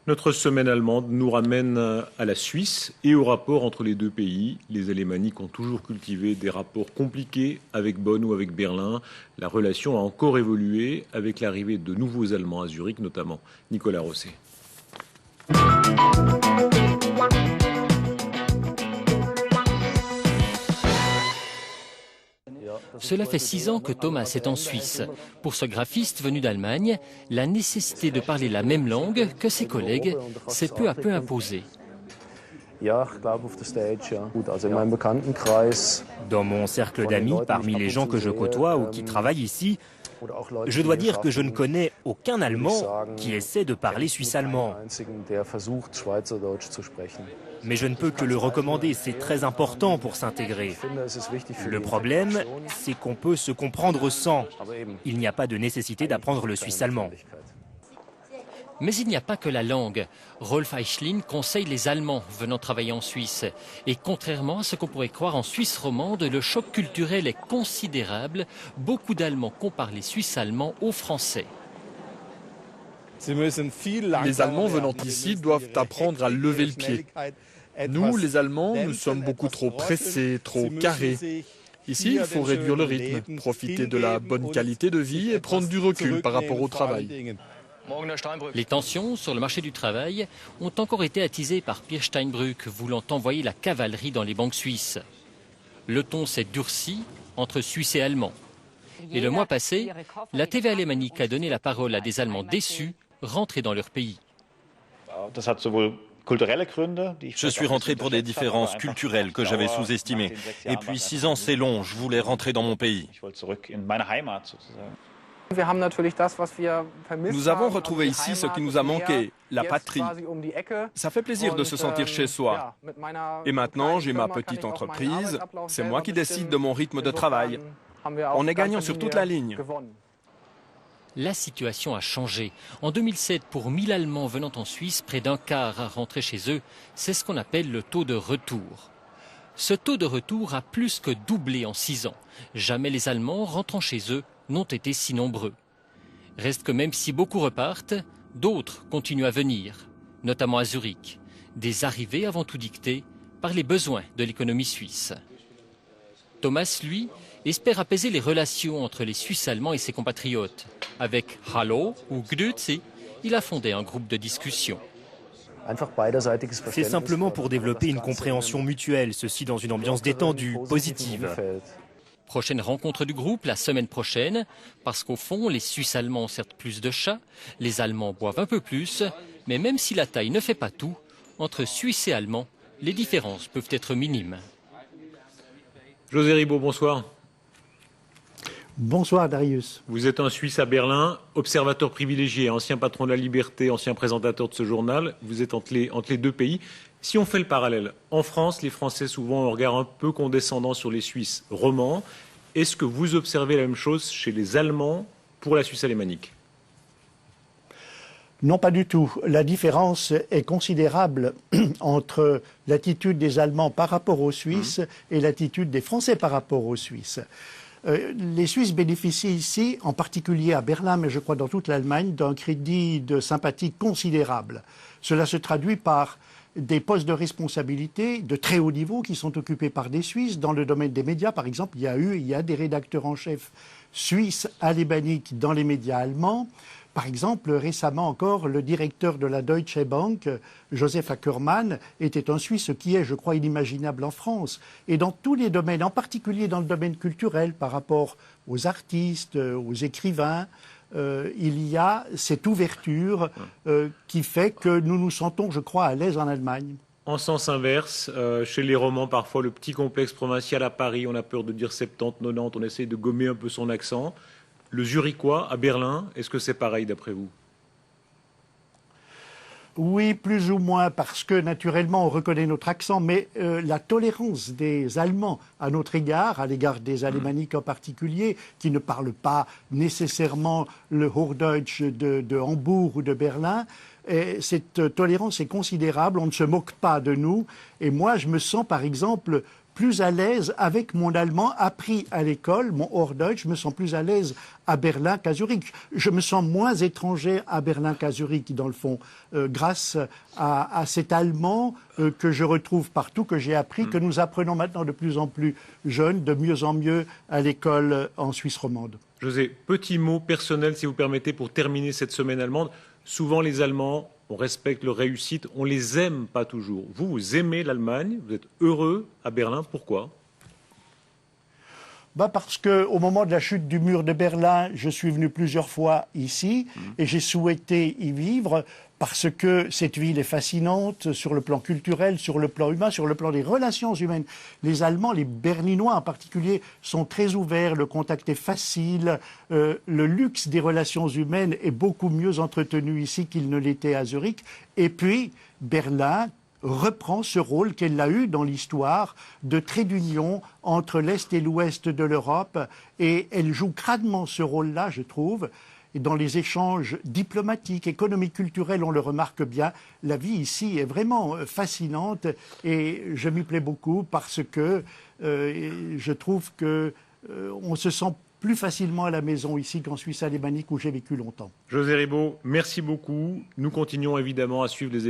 Notre semaine allemande nous ramène à la Suisse et au rapport entre les deux pays. Les Alémaniques ont toujours cultivé des rapports compliqués avec Bonn ou avec Berlin. La relation a encore évolué avec l'arrivée de nouveaux Allemands à Zurich notamment. Nicolas Rosset. Cela fait 6 ans que Thomas est en Suisse. Pour ce graphiste venu d'Allemagne, la nécessité de parler la même langue que ses collègues s'est peu à peu imposée. Dans mon cercle d'amis, parmi les gens que je côtoie ou qui travaillent ici, je dois dire que je ne connais aucun Allemand qui essaie de parler suisse-allemand. Mais je ne peux que le recommander, c'est très important pour s'intégrer. Le problème, c'est qu'on peut se comprendre sans. Il n'y a pas de nécessité d'apprendre le suisse-allemand. Mais il n'y a pas que la langue. Rolf Eichling conseille les Allemands venant travailler en Suisse. Et contrairement à ce qu'on pourrait croire en Suisse romande, le choc culturel est considérable. Beaucoup d'Allemands comparent les Suisses allemands aux Français. Les Allemands venant ici doivent apprendre à lever le pied. Nous, les Allemands, nous sommes beaucoup trop pressés, trop carrés. Ici, il faut réduire le rythme, profiter de la bonne qualité de vie et prendre du recul par rapport au travail. Les tensions sur le marché du travail ont encore été attisées par Pierre Steinbrück, voulant envoyer la cavalerie dans les banques suisses. Le ton s'est durci entre Suisses et Allemands. Et le mois passé, la TVA alémanique a donné la parole à des Allemands déçus, rentrés dans leur pays. Je suis rentré pour des différences culturelles que j'avais sous-estimées. Et puis 6 ans, c'est long, je voulais rentrer dans mon pays. Nous avons retrouvé ici ce qui nous a manqué, la patrie. Ça fait plaisir de se sentir chez soi. Et maintenant, j'ai ma petite entreprise. C'est moi qui décide de mon rythme de travail. On est gagnant sur toute la ligne. La situation a changé. En 2007, pour 1000 Allemands venant en Suisse, près d'un quart à rentrer chez eux. C'est ce qu'on appelle le taux de retour. Ce taux de retour a plus que doublé en 6 ans. Jamais les Allemands rentrant chez eux n'ont été si nombreux. Reste que même si beaucoup repartent, d'autres continuent à venir, notamment à Zurich. Des arrivées avant tout dictées par les besoins de l'économie suisse. Thomas, lui, espère apaiser les relations entre les Suisses allemands et ses compatriotes. Avec Hallo ou Grüezi, il a fondé un groupe de discussion. C'est simplement pour développer une compréhension mutuelle, ceci dans une ambiance détendue, positive. Prochaine rencontre du groupe la semaine prochaine, parce qu'au fond, les Suisses allemands ont certes plus de chats, les Allemands boivent un peu plus, mais même si la taille ne fait pas tout, entre Suisses et Allemands, les différences peuvent être minimes. José Ribaud, bonsoir. Bonsoir Darius. Vous êtes un Suisse à Berlin, observateur privilégié, ancien patron de la Liberté, ancien présentateur de ce journal. Vous êtes entre les deux pays. Si on fait le parallèle, en France, les Français souvent ont un regard un peu condescendant sur les Suisses romans. Est-ce que vous observez la même chose chez les Allemands pour la Suisse alémanique ? Non, pas du tout. La différence est considérable entre l'attitude des Allemands par rapport aux Suisses et l'attitude des Français par rapport aux Suisses. Les Suisses bénéficient ici, en particulier à Berlin, mais je crois dans toute l'Allemagne, d'un crédit de sympathie considérable. Cela se traduit par des postes de responsabilité de très haut niveau qui sont occupés par des Suisses. Dans le domaine des médias, par exemple, il y a des rédacteurs en chef suisses alémaniques dans les médias allemands. Par exemple, récemment encore, le directeur de la Deutsche Bank, Joseph Ackermann, était un Suisse, ce qui est, je crois, inimaginable en France. Et dans tous les domaines, en particulier dans le domaine culturel, par rapport aux artistes, aux écrivains, il y a cette ouverture qui fait que nous nous sentons, je crois, à l'aise en Allemagne. En sens inverse, chez les romans, parfois, le petit complexe provincial à Paris, on a peur de dire 70, 90, on essaie de gommer un peu son accent. Le Zurichois à Berlin, est-ce que c'est pareil d'après vous ? Oui, plus ou moins, parce que naturellement on reconnaît notre accent, mais la tolérance des Allemands à notre égard, à l'égard des Alémaniques en particulier, qui ne parlent pas nécessairement le Hochdeutsch de Hambourg ou de Berlin, et cette tolérance est considérable, on ne se moque pas de nous. Et moi, je me sens par exemple plus à l'aise avec mon allemand appris à l'école, mon Hochdeutsch, je me sens plus à l'aise à Berlin qu'à Zurich. Je me sens moins étranger à Berlin qu'à Zurich, dans le fond, grâce à cet allemand que je retrouve partout, que j'ai appris, que nous apprenons maintenant de plus en plus jeunes, de mieux en mieux à l'école en Suisse romande. José, petit mot personnel, si vous permettez, pour terminer cette semaine allemande. Souvent, les Allemands, on respecte leur réussite, on les aime pas toujours. Vous, vous aimez l'Allemagne, vous êtes heureux à Berlin, pourquoi ? Parce qu'au moment de la chute du mur de Berlin, je suis venu plusieurs fois ici et j'ai souhaité y vivre parce que cette ville est fascinante sur le plan culturel, sur le plan humain, sur le plan des relations humaines. Les Allemands, les Berlinois en particulier, sont très ouverts, le contact est facile, le luxe des relations humaines est beaucoup mieux entretenu ici qu'il ne l'était à Zurich. Et puis, Berlin reprend ce rôle qu'elle a eu dans l'histoire de trait d'union entre l'Est et l'Ouest de l'Europe. Et elle joue crânement ce rôle-là, je trouve. Et dans les échanges diplomatiques, économiques, culturels, on le remarque bien, la vie ici est vraiment fascinante et je m'y plais beaucoup parce que je trouve qu'on se sent plus facilement à la maison ici qu'en Suisse alémanique où j'ai vécu longtemps. José Ribot, merci beaucoup. Nous continuons évidemment à suivre les